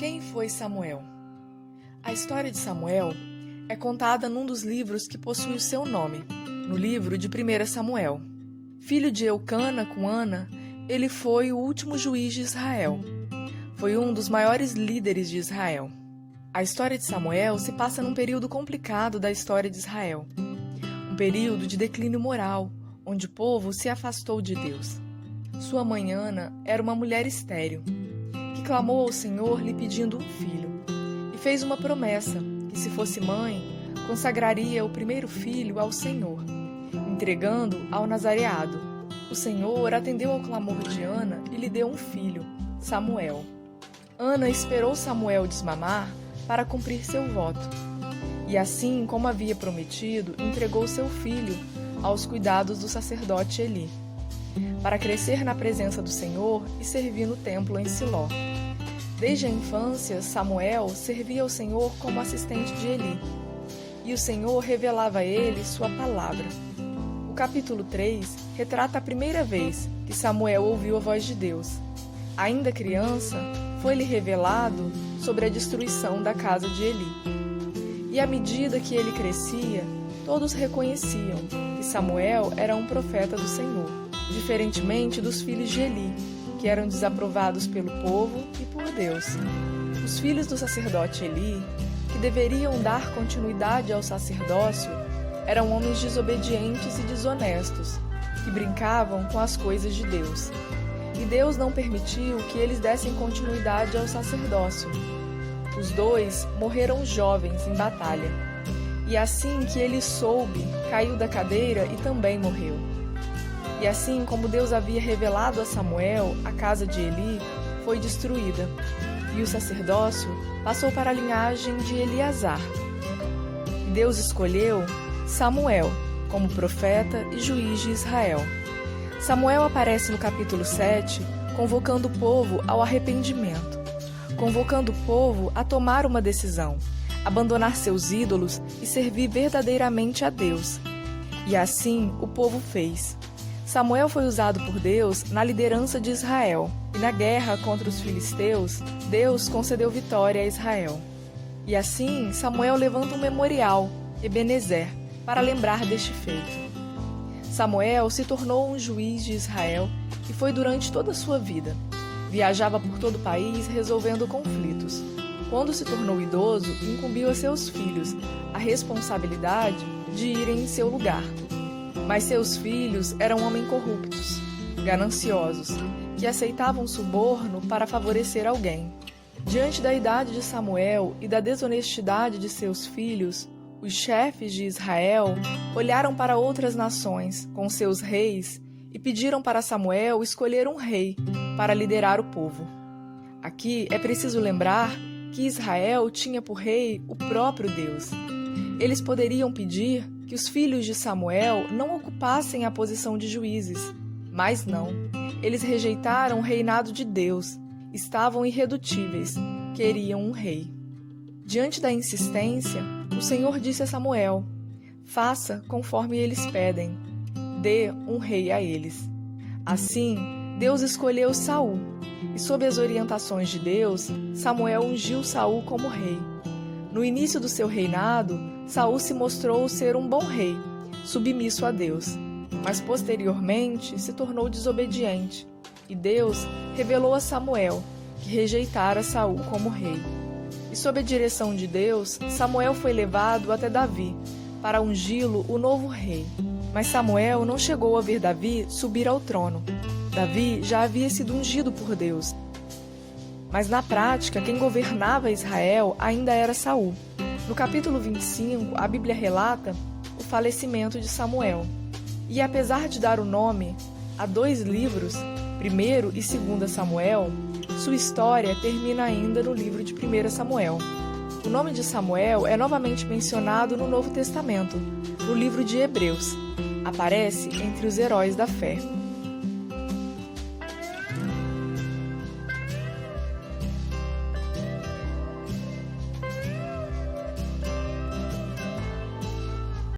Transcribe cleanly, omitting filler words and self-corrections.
Quem foi Samuel? A história de Samuel é contada num dos livros que possui o seu nome, no livro de 1 Samuel. Filho de Eucana com Ana, ele foi o último juiz de Israel. Foi um dos maiores líderes de Israel. A história de Samuel se passa num período complicado da história de Israel. Um período de declínio moral, onde o povo se afastou de Deus. Sua mãe Ana era uma mulher estéril, que clamou ao Senhor lhe pedindo um filho, e fez uma promessa que, se fosse mãe, consagraria o primeiro filho ao Senhor, entregando ao nazareado. O Senhor atendeu ao clamor de Ana e lhe deu um filho, Samuel. Ana esperou Samuel desmamar para cumprir seu voto, e assim como havia prometido, entregou seu filho aos cuidados do sacerdote Eli, para crescer na presença do Senhor e servir no templo em Siló. Desde a infância, Samuel servia ao Senhor como assistente de Eli, e o Senhor revelava a ele sua palavra. O capítulo 3 retrata a primeira vez que Samuel ouviu a voz de Deus. Ainda criança, foi-lhe revelado sobre a destruição da casa de Eli. E à medida que ele crescia, todos reconheciam que Samuel era um profeta do Senhor, diferentemente dos filhos de Eli, que eram desaprovados pelo povo e por Deus. Os filhos do sacerdote Eli, que deveriam dar continuidade ao sacerdócio, eram homens desobedientes e desonestos, que brincavam com as coisas de Deus. E Deus não permitiu que eles dessem continuidade ao sacerdócio. Os dois morreram jovens em batalha. E assim que ele soube, caiu da cadeira e também morreu. E assim como Deus havia revelado a Samuel, a casa de Eli foi destruída, e o sacerdócio passou para a linhagem de Eleazar. E Deus escolheu Samuel como profeta e juiz de Israel. Samuel aparece no capítulo 7, convocando o povo ao arrependimento, convocando o povo a tomar uma decisão, abandonar seus ídolos e servir verdadeiramente a Deus. E assim o povo fez. Samuel foi usado por Deus na liderança de Israel, e na guerra contra os filisteus, Deus concedeu vitória a Israel. E assim Samuel levanta um memorial, Ebenezer, para lembrar deste feito. Samuel se tornou um juiz de Israel e foi durante toda a sua vida. Viajava por todo o país resolvendo conflitos. Quando se tornou idoso, incumbiu a seus filhos a responsabilidade de irem em seu lugar. Mas seus filhos eram homens corruptos, gananciosos, que aceitavam suborno para favorecer alguém. Diante da idade de Samuel e da desonestidade de seus filhos, os chefes de Israel olharam para outras nações com seus reis e pediram para Samuel escolher um rei para liderar o povo. Aqui é preciso lembrar que Israel tinha por rei o próprio Deus. Eles poderiam pedir que os filhos de Samuel não ocupassem a posição de juízes, mas não. Eles rejeitaram o reinado de Deus, estavam irredutíveis, queriam um rei. Diante da insistência, o Senhor disse a Samuel: faça conforme eles pedem, dê um rei a eles. Assim, Deus escolheu Saul, e sob as orientações de Deus, Samuel ungiu Saul como rei. No início do seu reinado, Saul se mostrou ser um bom rei, submisso a Deus, mas posteriormente se tornou desobediente, e Deus revelou a Samuel que rejeitara Saul como rei. E sob a direção de Deus, Samuel foi levado até Davi, para ungí-lo o novo rei. Mas Samuel não chegou a ver Davi subir ao trono. Davi já havia sido ungido por Deus. Mas na prática, quem governava Israel ainda era Saul. No capítulo 25, a Bíblia relata o falecimento de Samuel. E apesar de dar o nome a 2 livros, 1º e 2º Samuel, sua história termina ainda no livro de 1 Samuel. O nome de Samuel é novamente mencionado no Novo Testamento, no livro de Hebreus. Aparece entre os heróis da fé.